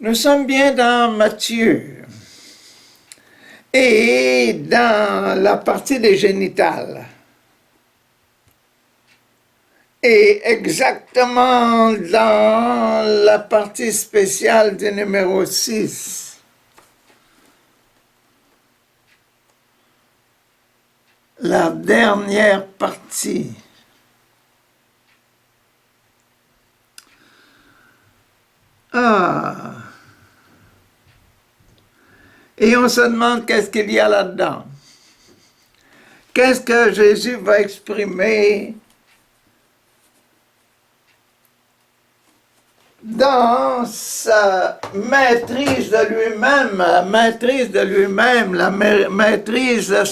Nous sommes bien dans Matthieu et dans la partie des génitales. Et exactement dans la partie spéciale du numéro 6. La dernière partie. Ah. Et on se demande qu'est-ce qu'il y a là-dedans. Qu'est-ce que Jésus va exprimer dans sa maîtrise de lui-même, la maîtrise de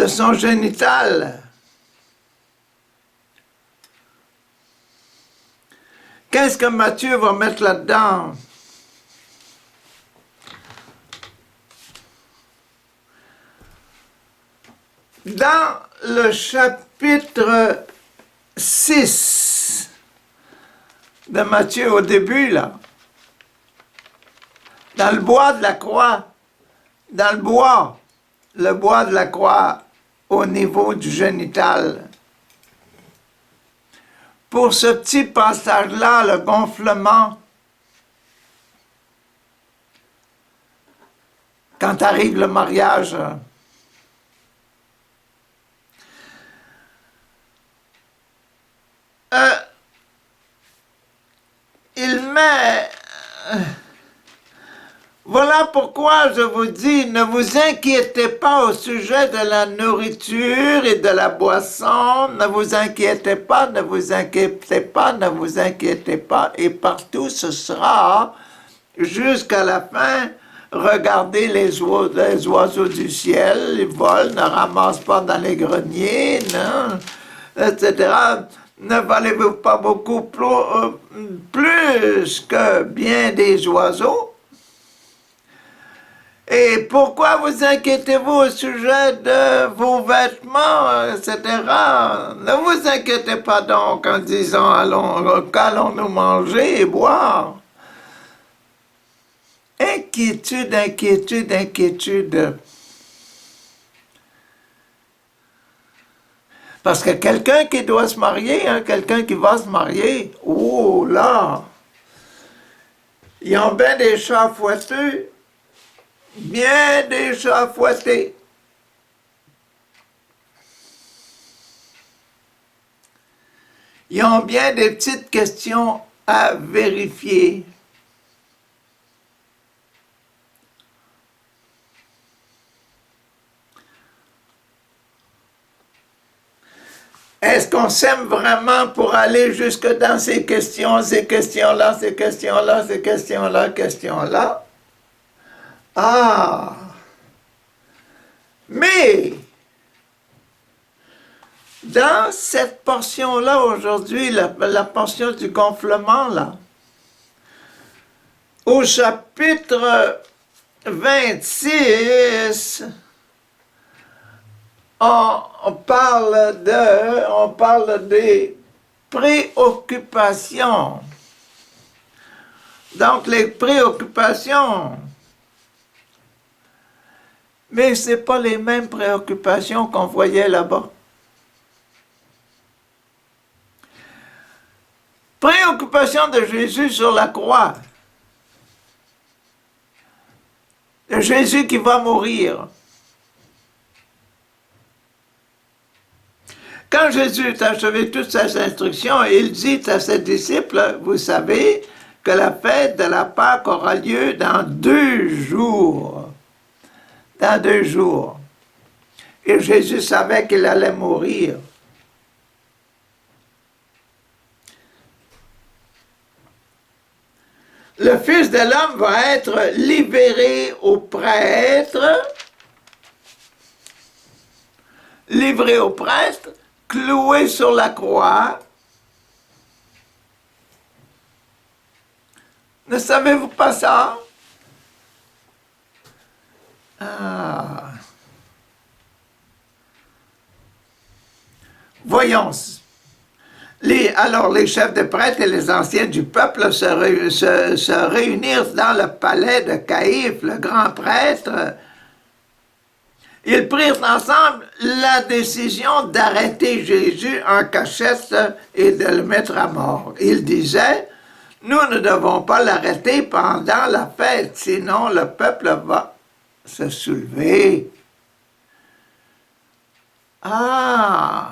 son génital. Qu'est-ce que Matthieu va mettre là-dedans? Dans le chapitre 6 de Matthieu, au début, là, dans le bois de la croix, le bois de la croix au niveau du génital. Pour ce petit passage-là, le gonflement, quand arrive le mariage, il met... Voilà pourquoi je vous dis, ne vous inquiétez pas au sujet de la nourriture et de la boisson, ne vous inquiétez pas, ne vous inquiétez pas, ne vous inquiétez pas, et partout ce sera, jusqu'à la fin, regardez les oiseaux du ciel, ils volent, ne ramassent pas dans les greniers, non, etc. Ne valez-vous pas beaucoup plus que bien des oiseaux? Et pourquoi vous inquiétez-vous au sujet de vos vêtements, etc. Ne vous inquiétez pas donc en disant qu'allons-nous manger et boire. Inquiétude, inquiétude, inquiétude. Parce que quelqu'un qui doit se marier, quelqu'un qui va se marier, oh là, ils ont bien des chats fouetteux. Bien déjà fouettés. Ils ont bien des petites questions à vérifier. Est-ce qu'on s'aime vraiment pour aller jusque dans ces questions-là, ces questions-là, ces questions-là? Ah! Mais, dans cette portion-là aujourd'hui, la portion du gonflement, là, au chapitre 26, on parle des préoccupations. Donc, les préoccupations. Mais ce n'est pas les mêmes préoccupations qu'on voyait là-bas. Préoccupation de Jésus sur la croix. De Jésus qui va mourir. Quand Jésus a achevé toutes ses instructions, il dit à ses disciples, vous savez que la fête de la Pâque aura lieu dans 2 jours. Dans 2 jours. Et Jésus savait qu'il allait mourir. Le Fils de l'homme va être livré aux prêtres, cloué sur la croix. Ne savez-vous pas ça? Ah. Voyons. Alors les chefs de prêtres et les anciens du peuple se réunirent dans le palais de Caïphe, le grand prêtre. Ils prirent ensemble la décision d'arrêter Jésus en cachette et de le mettre à mort. Ils disaient, nous ne devons pas l'arrêter pendant la fête, sinon le peuple va se soulever. Ah!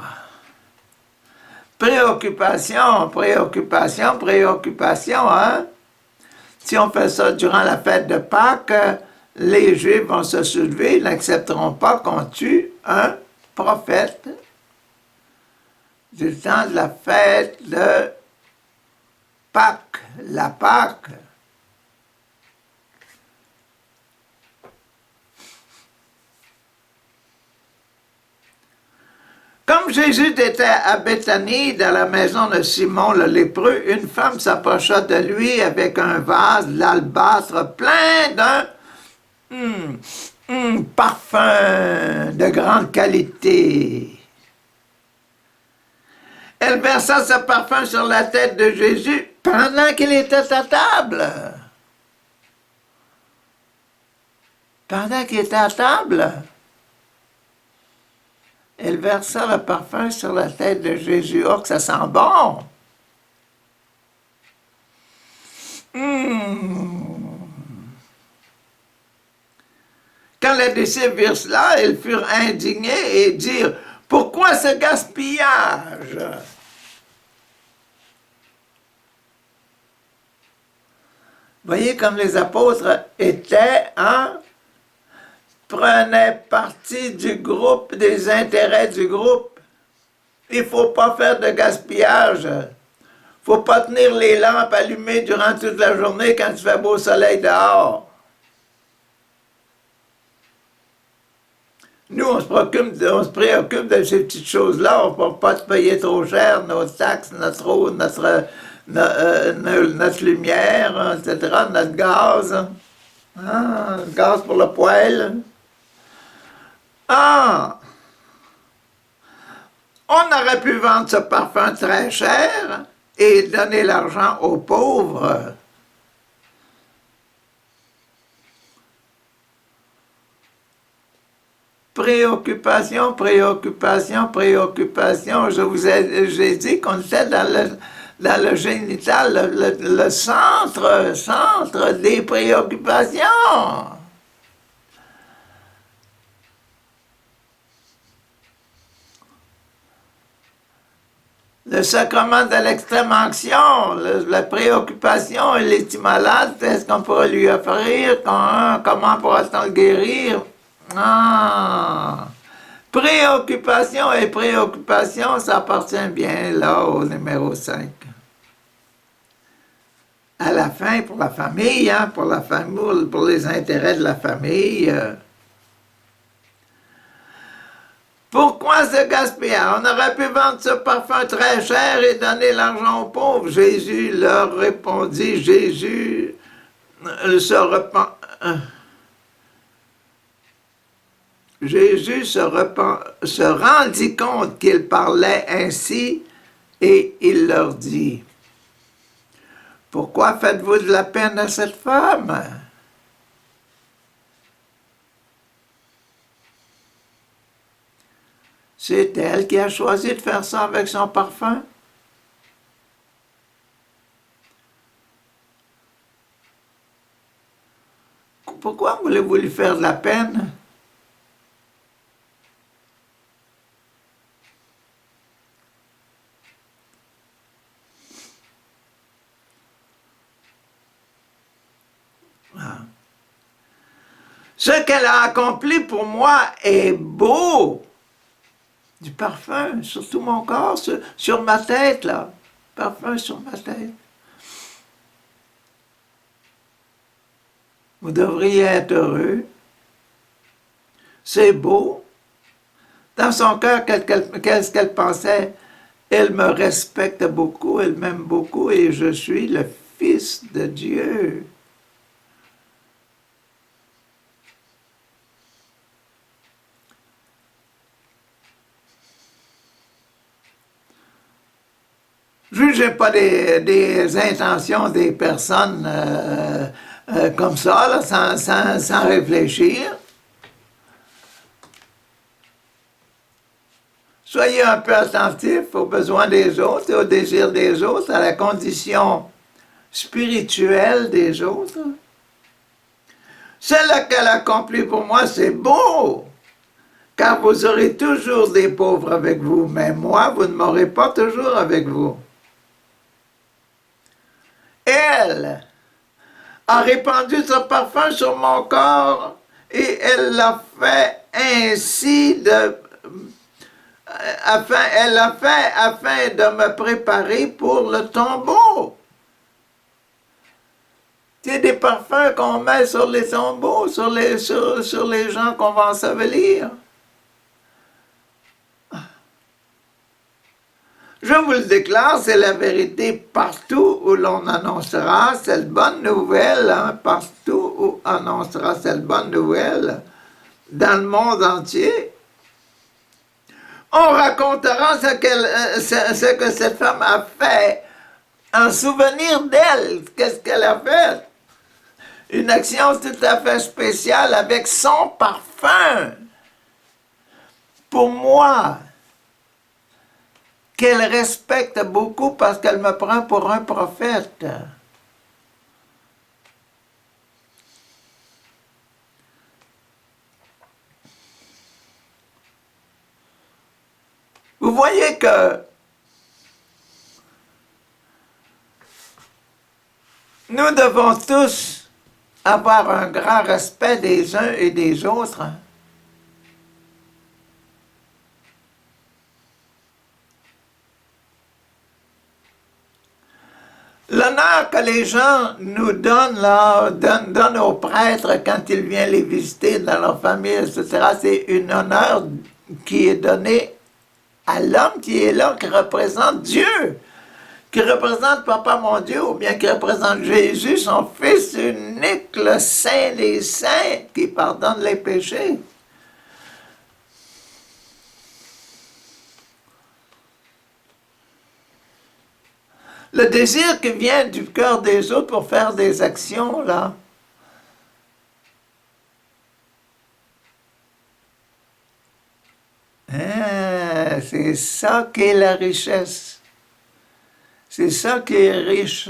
Préoccupation, préoccupation, préoccupation, hein? Si on fait ça durant la fête de Pâques, les Juifs vont se soulever, ils n'accepteront pas qu'on tue un prophète du temps de la fête de Pâques, la Pâques. Comme Jésus était à Béthanie, dans la maison de Simon le lépreux, une femme s'approcha de lui avec un vase d'albâtre plein d'un parfum de grande qualité. Elle versa ce parfum sur la tête de Jésus pendant qu'il était à table. Pendant qu'il était à table. Elle versa le parfum sur la tête de Jésus. Oh, que ça sent bon! Quand les disciples virent cela, ils furent indignés et dirent, pourquoi ce gaspillage? Voyez comme les apôtres étaient, hein? Prenaient parti du groupe, des intérêts du groupe. Il ne faut pas faire de gaspillage. Il ne faut pas tenir les lampes allumées durant toute la journée quand il fait beau soleil dehors. Nous, on se préoccupe de ces petites choses-là. On ne peut pas se payer trop cher nos taxes, notre eau, notre lumière, etc., notre gaz. Ah, le gaz pour le poêle. Ah! On aurait pu vendre ce parfum très cher et donner l'argent aux pauvres. Préoccupation, préoccupation, préoccupation. J'ai dit qu'on était dans le génital, le centre des préoccupations. Le sacrement de l'extrême action, la préoccupation, il est malade, est-ce qu'on pourra lui offrir? Comment pourra-t-on le guérir? Ah! Préoccupation et préoccupation, ça appartient bien là au numéro 5. À la fin, pour la famille, hein, pour la famille, pour les intérêts de la famille. Pourquoi ce gaspillage? On aurait pu vendre ce parfum très cher et donner l'argent aux pauvres. Jésus leur répondit, Jésus se rendit compte qu'il parlait ainsi et il leur dit, pourquoi faites-vous de la peine à cette femme? C'est elle qui a choisi de faire ça avec son parfum. Pourquoi voulez-vous lui faire de la peine? Ce qu'elle a accompli pour moi est beau. Du parfum sur tout mon corps, sur ma tête, là. Parfum sur ma tête. Vous devriez être heureux. C'est beau. Dans son cœur, qu'est-ce qu'elle pensait? Elle me respecte beaucoup, elle m'aime beaucoup et je suis le Fils de Dieu. Jugez pas des intentions des personnes comme ça, là, sans réfléchir. Soyez un peu attentifs aux besoins des autres et aux désirs des autres, à la condition spirituelle des autres. Celle qu'elle accomplit pour moi, c'est beau, car vous aurez toujours des pauvres avec vous, mais moi, vous ne m'aurez pas toujours avec vous. Elle a répandu ce parfum sur mon corps et elle l'a fait ainsi elle l'a fait afin de me préparer pour le tombeau. C'est des parfums qu'on met sur les tombeaux, sur les gens qu'on va ensevelir. Je vous le déclare, c'est la vérité partout où l'on annoncera cette bonne nouvelle, hein, partout où on annoncera cette bonne nouvelle, dans le monde entier. On racontera ce que cette femme a fait en souvenir d'elle. Qu'est-ce qu'elle a fait? Une action tout à fait spéciale avec son parfum. Pour moi, qu'elle respecte beaucoup parce qu'elle me prend pour un prophète. Vous voyez que nous devons tous avoir un grand respect des uns et des autres. L'honneur que les gens nous donnent, là, donnent aux prêtres quand ils viennent les visiter dans leur famille, etc., c'est un honneur qui est donné à l'homme qui est là, qui représente Dieu, qui représente Papa mon Dieu, ou bien qui représente Jésus, son Fils unique, le Saint des Saints, qui pardonne les péchés. Le désir qui vient du cœur des autres pour faire des actions, là, c'est ça qui est la richesse. C'est ça qui est riche.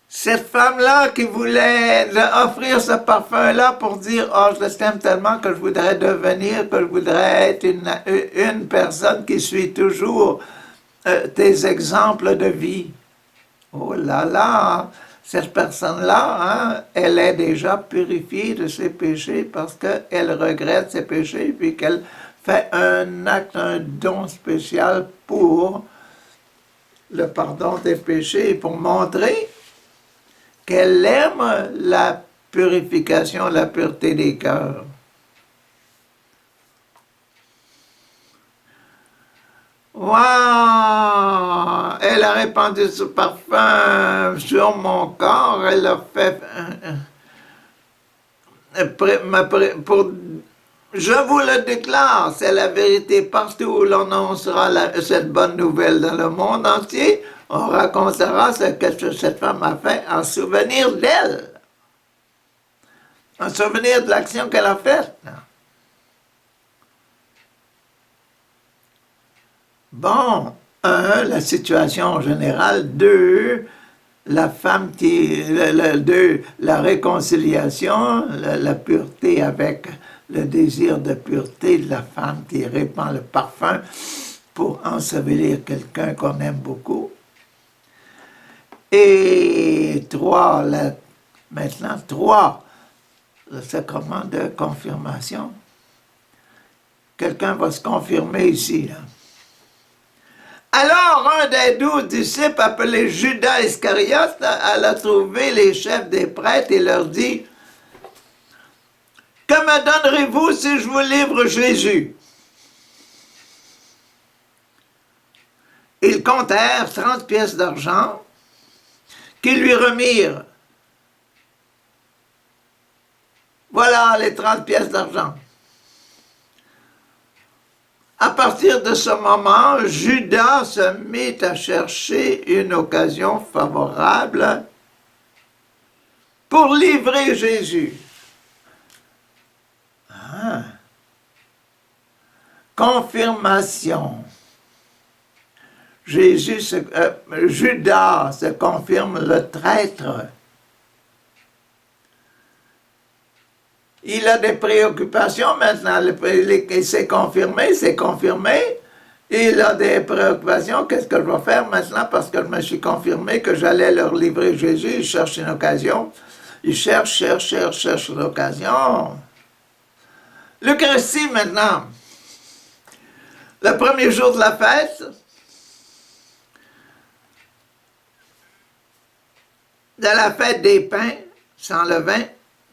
Cette femme-là qui voulait offrir ce parfum-là pour dire « Oh, je t'aime tellement que je voudrais devenir, que je voudrais être une personne qui suit toujours tes exemples de vie. » Oh là là, cette personne-là, hein, elle est déjà purifiée de ses péchés parce qu'elle regrette ses péchés puis qu'elle fait un acte, un don spécial pour le pardon des péchés, pour montrer qu'elle aime la purification, la pureté des cœurs. Waouh! Elle a répandu ce parfum sur mon corps, elle a fait... je vous le déclare, c'est la vérité partout où l'on annoncera cette bonne nouvelle dans le monde entier. On racontera ce que cette femme a fait en souvenir d'elle, en souvenir de l'action qu'elle a faite. Bon, un, la situation générale. Deux, la femme deux, la réconciliation, la pureté avec le désir de pureté de la femme qui répand le parfum pour ensevelir quelqu'un qu'on aime beaucoup. Et trois, maintenant, le sacrement de confirmation. Quelqu'un va se confirmer ici, là. Alors, un des 12 disciples, appelé Judas Iscariote, alla trouver les chefs des prêtres et leur dit Que me donnerez-vous si je vous livre Jésus? Ils comptèrent 30 pièces d'argent qu'ils lui remirent. Voilà les 30 pièces d'argent. À partir de ce moment, Judas se mit à chercher une occasion favorable pour livrer Jésus. Ah. Confirmation. Judas se confirme le traître. Il a des préoccupations maintenant. Il s'est confirmé, Il a des préoccupations. Qu'est-ce que je vais faire maintenant parce que je me suis confirmé que j'allais leur livrer Jésus. Il cherche une occasion. Il cherche l'occasion. L'Eucharistie maintenant. Le premier jour de la fête, de la fête des pains sans levain,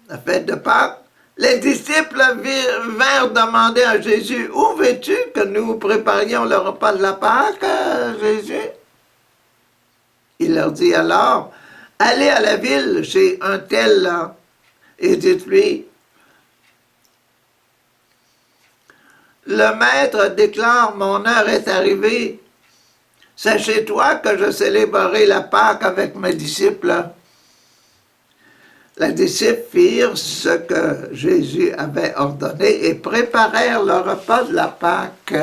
la fête de Pâques, les disciples vinrent demander à Jésus, « Où veux-tu que nous préparions le repas de la Pâque, Jésus? » Il leur dit alors, « Allez à la ville chez un tel là, et dites-lui, le maître déclare, mon heure est arrivée. C'est chez toi que je célébrerai la Pâque avec mes disciples. » Les disciples firent ce que Jésus avait ordonné et préparèrent le repas de la Pâque.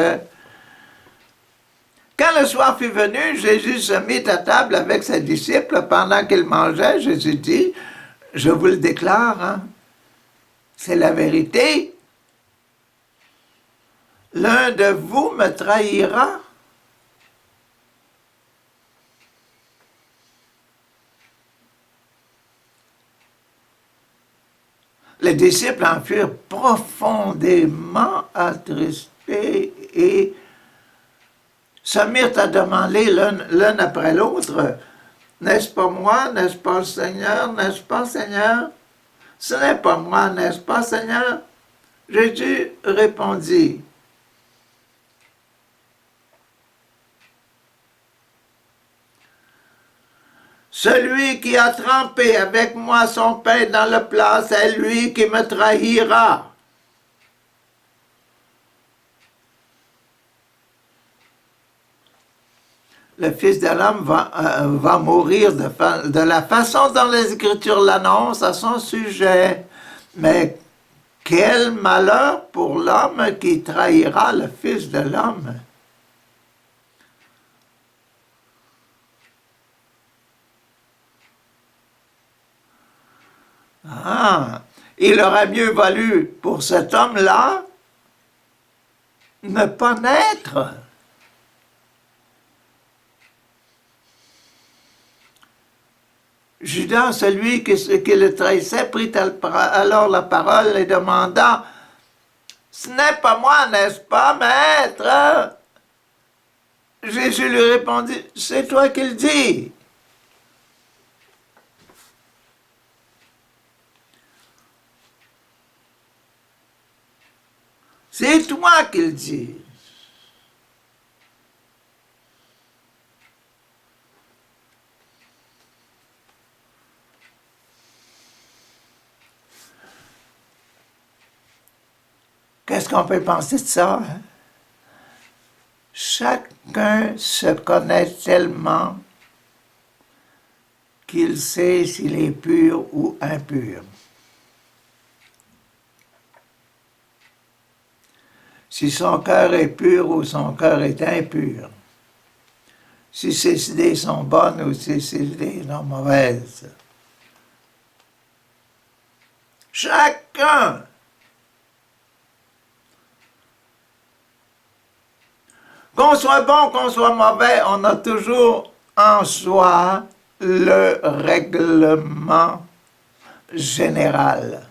Quand le soir fut venu, Jésus se mit à table avec ses disciples. Pendant qu'ils mangeaient, Jésus dit, « Je vous le déclare, hein, c'est la vérité. L'un de vous me trahira. » Les disciples en furent profondément attristés et se mirent à demander l'un après l'autre, « N'est-ce pas moi, n'est-ce pas le Seigneur, n'est-ce pas Seigneur? Ce n'est pas moi, n'est-ce pas Seigneur? » Jésus répondit, « Celui qui a trempé avec moi son pain dans le plat, c'est lui qui me trahira. » Le Fils de l'homme va mourir de la façon dont les Écritures l'annoncent à son sujet. Mais quel malheur pour l'homme qui trahira le Fils de l'homme. Ah, il aurait mieux valu pour cet homme-là ne pas naître. Judas, celui qui le trahissait, prit alors la parole et demanda, « Ce n'est pas moi, n'est-ce pas, maître? » Jésus lui répondit, « C'est toi qui le dis. » C'est toi qui le dis. Qu'est-ce qu'on peut penser de ça? Hein? Chacun se connaît tellement qu'il sait s'il est pur ou impur. Si son cœur est pur ou son cœur est impur. Si ses idées sont bonnes ou si ses idées sont mauvaises. Chacun. Qu'on soit bon, qu'on soit mauvais, on a toujours en soi le règlement général.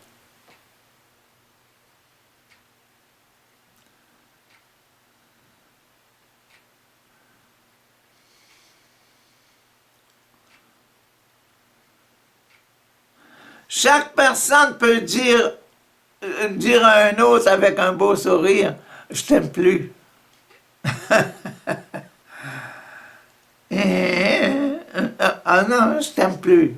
Chaque personne peut dire dire à un autre avec un beau sourire, je t'aime plus. Ah non, je t'aime plus.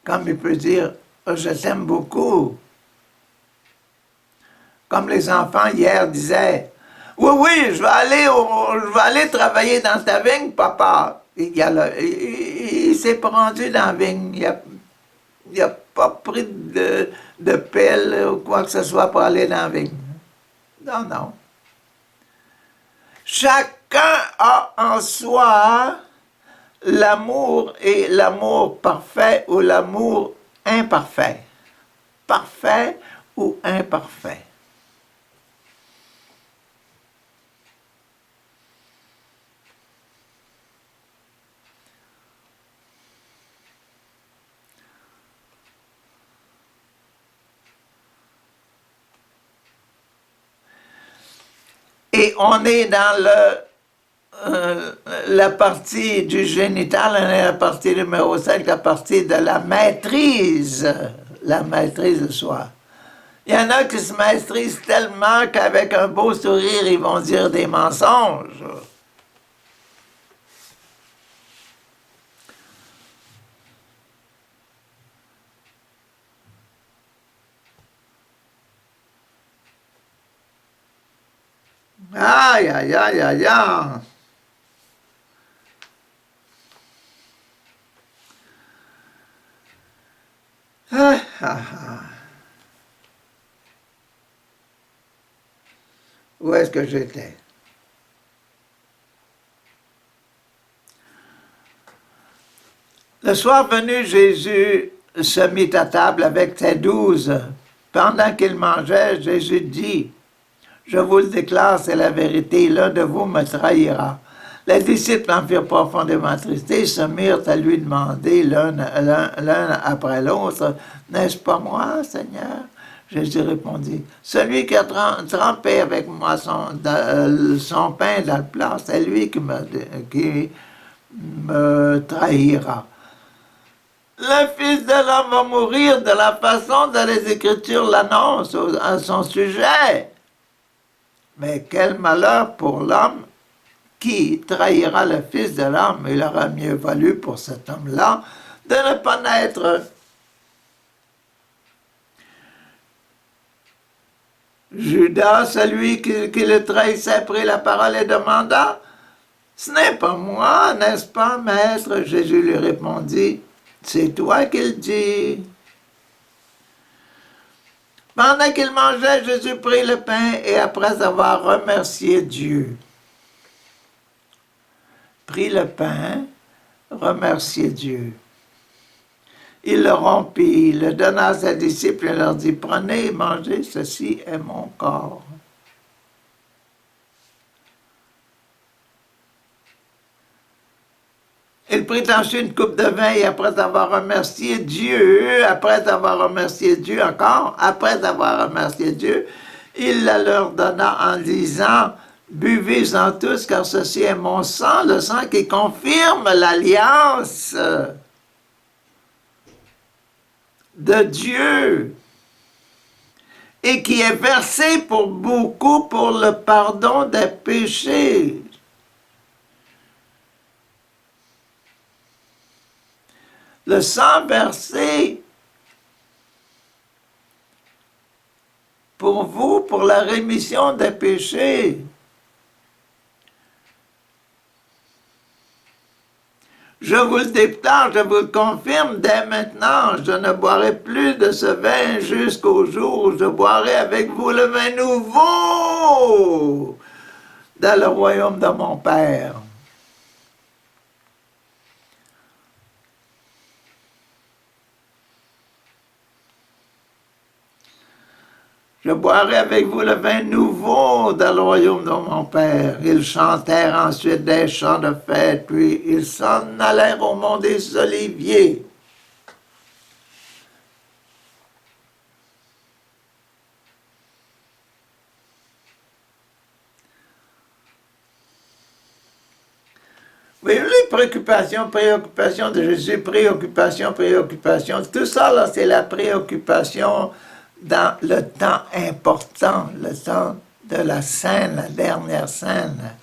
Comme il peut dire, oh, je t'aime beaucoup. Comme les enfants hier disaient, oui, oui, je vais aller travailler dans ta vigne, papa. Il s'est rendu dans la vigne. Il a pas pris de pelle ou quoi que ce soit pour aller dans la vigne. Non, non. Chacun a en soi l'amour et l'amour parfait ou l'amour imparfait. Parfait ou imparfait. Et on est dans la partie du génital, on est la partie numéro 5, la partie de la maîtrise de soi. Il y en a qui se maîtrisent tellement qu'avec un beau sourire, ils vont dire des mensonges. Aïe, aïe, aïe, aïe, aïe. Ah, ah, ah. Où est-ce que j'étais? Le soir venu, Jésus se mit à table avec ses 12. Pendant qu'il mangeait, Jésus dit, je vous le déclare, c'est la vérité, l'un de vous me trahira. Les disciples en furent profondément attristés, se mirent à lui demander l'un après l'autre, n'est-ce pas moi, Seigneur? Jésus répondit, celui qui a trempé avec moi son pain dans le plat, c'est lui qui me trahira. Le Fils de l'homme va mourir de la façon dont les Écritures l'annoncent à son sujet. Mais quel malheur pour l'homme qui trahira le Fils de l'homme. Il aura mieux valu pour cet homme-là de ne pas naître. Judas, celui qui le trahissait, prit la parole et demanda, « Ce n'est pas moi, n'est-ce pas, maître? » Jésus lui répondit, « C'est toi qui le dis. » Pendant qu'il mangeait, Jésus prit le pain et après avoir remercié Dieu, prit le pain, remercié Dieu. Il le rompit, le donna à ses disciples et leur dit, prenez et mangez, ceci est mon corps. Il prit ensuite une coupe de vin et après avoir remercié Dieu, il la leur donna en disant, buvez-en tous car ceci est mon sang, le sang qui confirme l'alliance de Dieu et qui est versé pour beaucoup pour le pardon des péchés. Le sang versé pour vous, pour la rémission des péchés. Je vous le déclare, je vous le confirme dès maintenant, je ne boirai plus de ce vin jusqu'au jour où je boirai avec vous le vin nouveau dans le royaume de mon Père. Je boirai avec vous le vin nouveau dans le royaume de mon Père. Ils chantèrent ensuite des chants de fête, puis ils s'en allèrent au mont des Oliviers. Oui, les préoccupations, préoccupation de Jésus, préoccupation, préoccupation, tout ça, là, c'est la préoccupation dans le temps important, le temps de la scène, la dernière scène.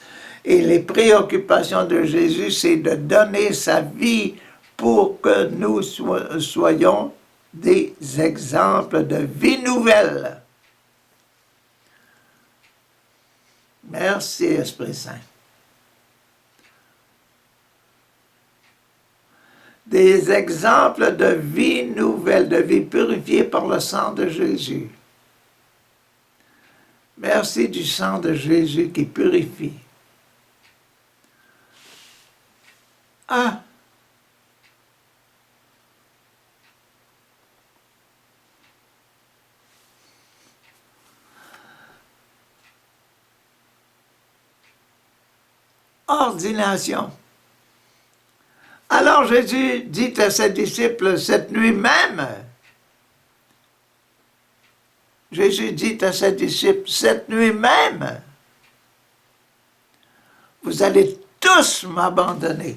Et les préoccupations de Jésus, c'est de donner sa vie pour que nous soyons des exemples de vie nouvelle. Merci, Esprit Saint. Des exemples de vie nouvelle, de vie purifiée par le sang de Jésus. Merci du sang de Jésus qui purifie. Ah! Ordination. Alors Jésus dit à ses disciples cette nuit même, Jésus dit à ses disciples cette nuit même, vous allez tous m'abandonner.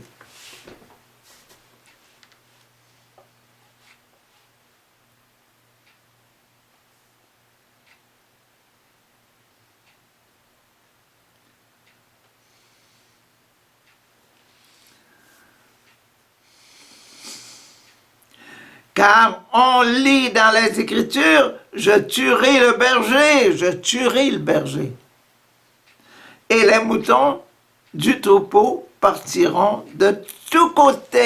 Car on lit dans les Écritures, je tuerai le berger, je tuerai le berger. Et les moutons du troupeau partiront de tous côtés.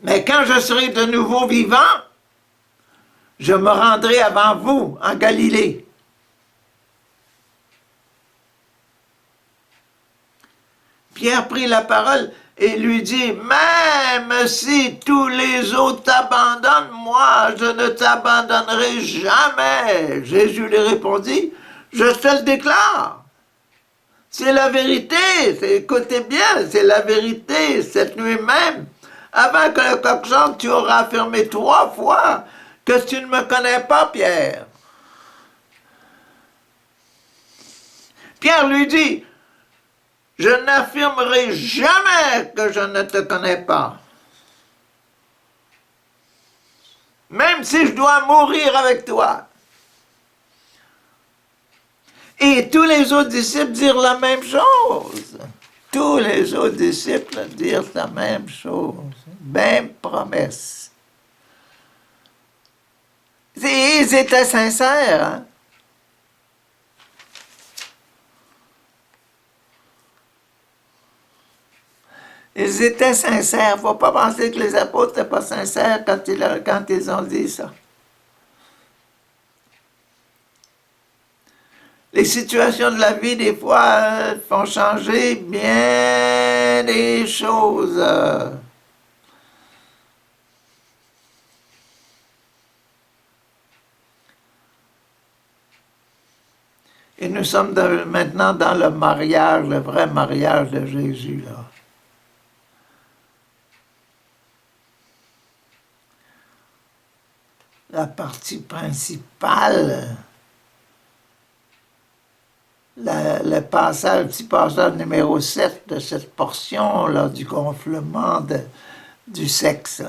Mais quand je serai de nouveau vivant, je me rendrai avant vous en Galilée. Pierre prit la parole et lui dit, même si tous les autres t'abandonnent, moi, je ne t'abandonnerai jamais. Jésus lui répondit, je te le déclare. C'est la vérité, écoutez bien, c'est la vérité, cette nuit même. Avant que le coq chante, tu auras affirmé 3 fois que tu ne me connais pas, Pierre. Pierre lui dit, je n'affirmerai jamais que je ne te connais pas. Même si je dois mourir avec toi. Et tous les autres disciples dirent la même chose. Tous les autres disciples dirent la même chose. Même promesse. Ils étaient sincères, hein? Ils étaient sincères. Il ne faut pas penser que les apôtres n'étaient pas sincères quand ils ont dit ça. Les situations de la vie, des fois, font changer bien des choses. Et nous sommes maintenant dans le mariage, le vrai mariage de Jésus, là. La partie principale, le petit passage numéro 7 de cette portion là, du gonflement du sexe.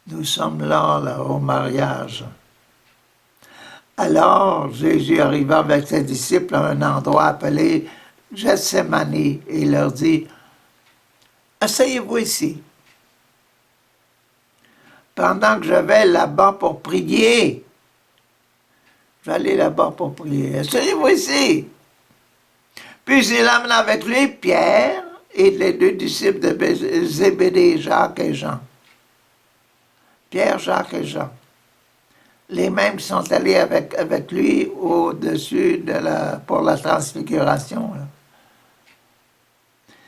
Nous sommes là au mariage. Alors Jésus arriva avec ses disciples à un endroit appelé Gethsémani et il leur dit, asseyez-vous ici, pendant que je vais là-bas pour prier. Je vais aller là-bas pour prier. Asseyez-vous ici. Puis il amène avec lui Pierre et les 2 disciples de Zébédée, Jacques et Jean. Pierre, Jacques et Jean. Les mêmes qui sont allés avec lui au-dessus pour la transfiguration. Là.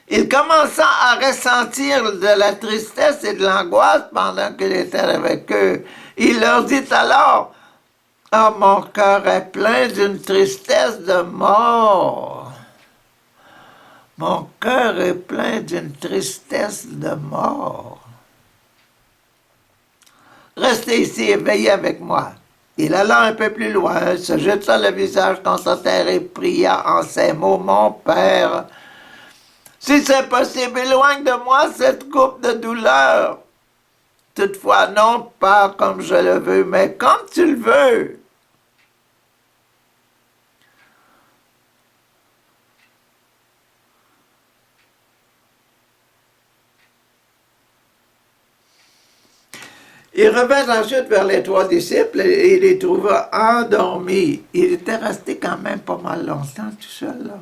Il commença à ressentir de la tristesse et de l'angoisse pendant qu'il était avec eux. Il leur dit alors, « Ah, mon cœur est plein d'une tristesse de mort. Mon cœur est plein d'une tristesse de mort. » Restez ici et veillez avec moi. Il alla un peu plus loin, se jeta le visage contre terre et pria en ces mots, mon père, si c'est possible, éloigne de moi cette coupe de douleur. Toutefois, non pas comme je le veux, mais comme tu le veux. Il revint ensuite vers les 3 disciples et il les trouva endormis. Il était resté quand même pas mal longtemps tout seul, là,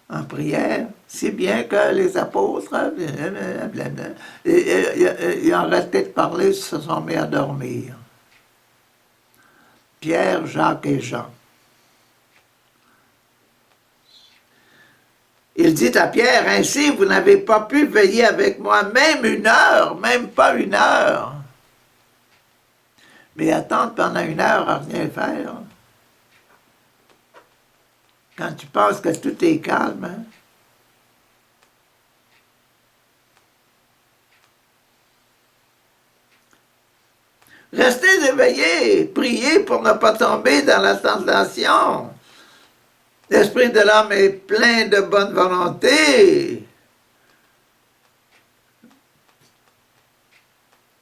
en prière, si bien que les apôtres, ils ont arrêté de parler, se sont mis à dormir. Pierre, Jacques et Jean. Il dit à Pierre, ainsi vous n'avez pas pu veiller avec moi même 1 heure, même pas 1 heure. Mais attendre pendant 1 heure à rien faire, quand tu penses que tout est calme, hein? Restez éveillés, priez pour ne pas tomber dans la tentation. L'esprit de l'homme est plein de bonne volonté.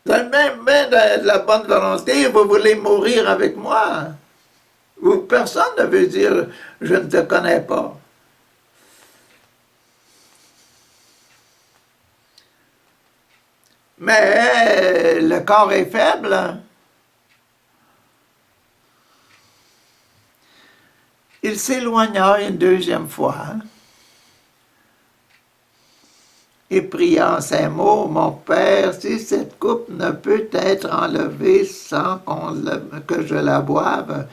Même de la bonne volonté, vous voulez mourir avec moi. Ou personne ne veut dire « je ne te connais pas ». Mais le corps est faible. Il s'éloigna 1 2e fois et pria en ces mots, mon père, si cette coupe ne peut être enlevée sans que je la boive,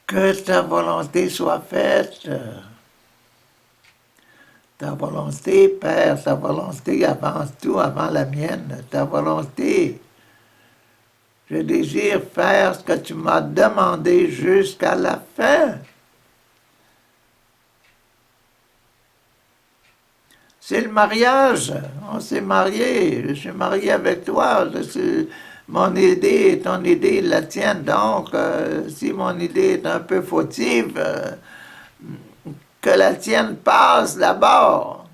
que ta volonté soit faite. Ta volonté, Père, ta volonté avant tout, avant la mienne, ta volonté. Je désire faire ce que tu m'as demandé jusqu'à la fin. C'est le mariage. On s'est marié. Je suis marié avec toi. Mon idée est ton idée, la tienne. Donc, si mon idée est un peu fautive, que la tienne passe d'abord.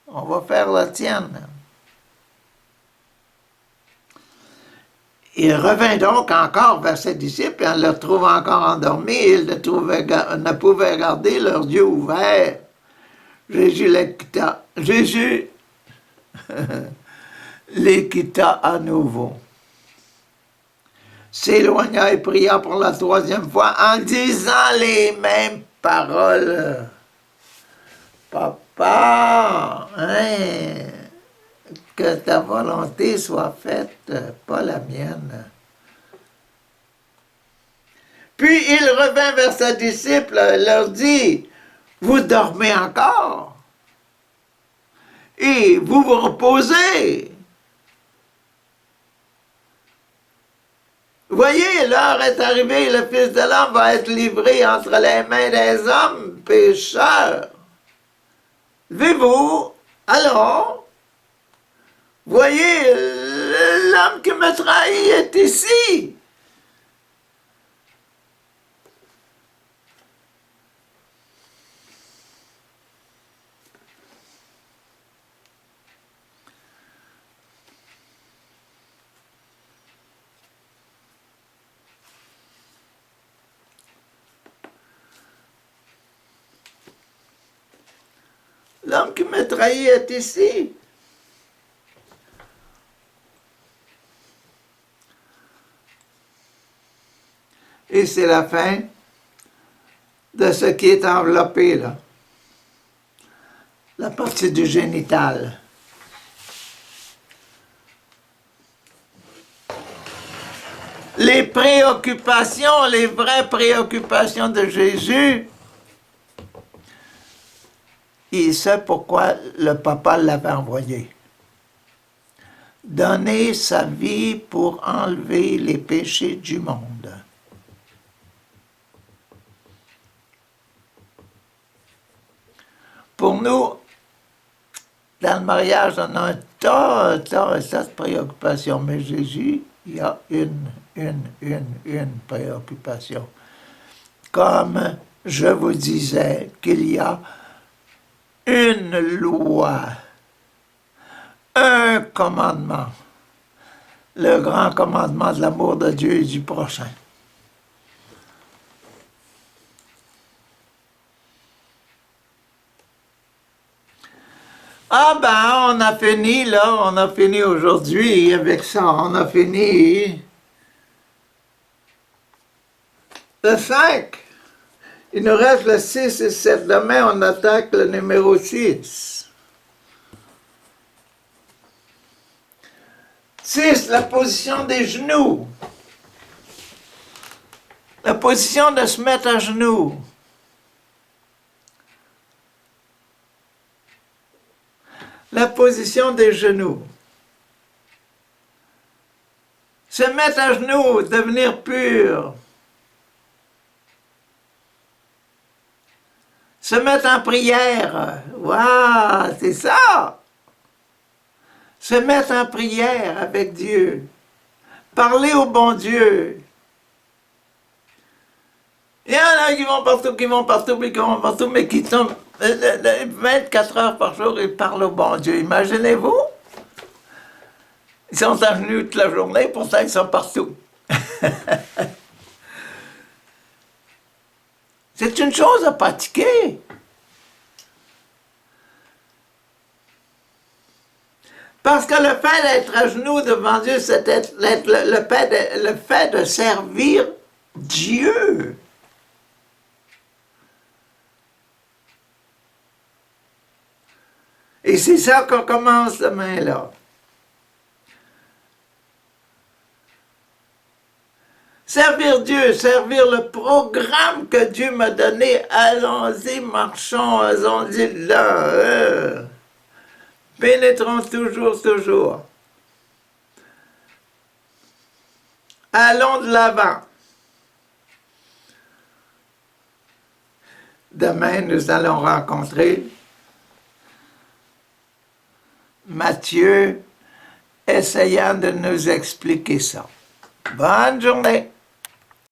On va faire la tienne. Il revint donc encore vers ses disciples et en le trouvant encore endormis, ils ne pouvaient garder leurs yeux ouverts. Jésus les quitta à nouveau. S'éloigna et pria pour la 3e fois en disant les mêmes paroles. Papa, hein, que ta volonté soit faite, pas la mienne. Puis il revint vers ses disciples et leur dit, vous dormez encore et vous vous reposez. Voyez, l'heure est arrivée, le Fils de l'homme va être livré entre les mains des hommes pécheurs. Levez-vous, allons. Voyez, l'homme qui me trahit est ici. L'homme qui me trahit est ici. Et c'est la fin de ce qui est enveloppé là. La partie du génital. Les préoccupations, les vraies préoccupations de Jésus, il sait pourquoi le papa l'avait envoyé. Donner sa vie pour enlever les péchés du monde. Pour nous, dans le mariage, on a un tas de préoccupations. Mais Jésus, il y a une préoccupation. Comme je vous disais qu'il y a une loi, un commandement, le grand commandement de l'amour de Dieu et du prochain. Ah ben, on a fini là, on a fini aujourd'hui avec ça, on a fini le 5. Il nous reste le 6 et 7. Demain, on attaque le numéro 6. 6, la position des genoux. La position de se mettre à genoux. La position des genoux. Se mettre à genoux, devenir pur. Se mettre en prière. Waouh, c'est ça. Se mettre en prière avec Dieu. Parler au bon Dieu. Il y en a qui vont partout, mais qui tombent 24 heures par jour, ils parlent au bon Dieu. Imaginez-vous? Ils sont à genoux toute la journée, pourtant ils sont partout. C'est une chose à pratiquer. Parce que le fait d'être à genoux devant Dieu, c'est le fait de servir Dieu. Et c'est ça qu'on commence demain là. Servir Dieu, servir le programme que Dieu m'a donné. Allons-y, marchons, allons-y là. Pénétrons toujours. Allons de l'avant. Demain, nous allons rencontrer Matthieu, essayant de nous expliquer ça. Bonne journée!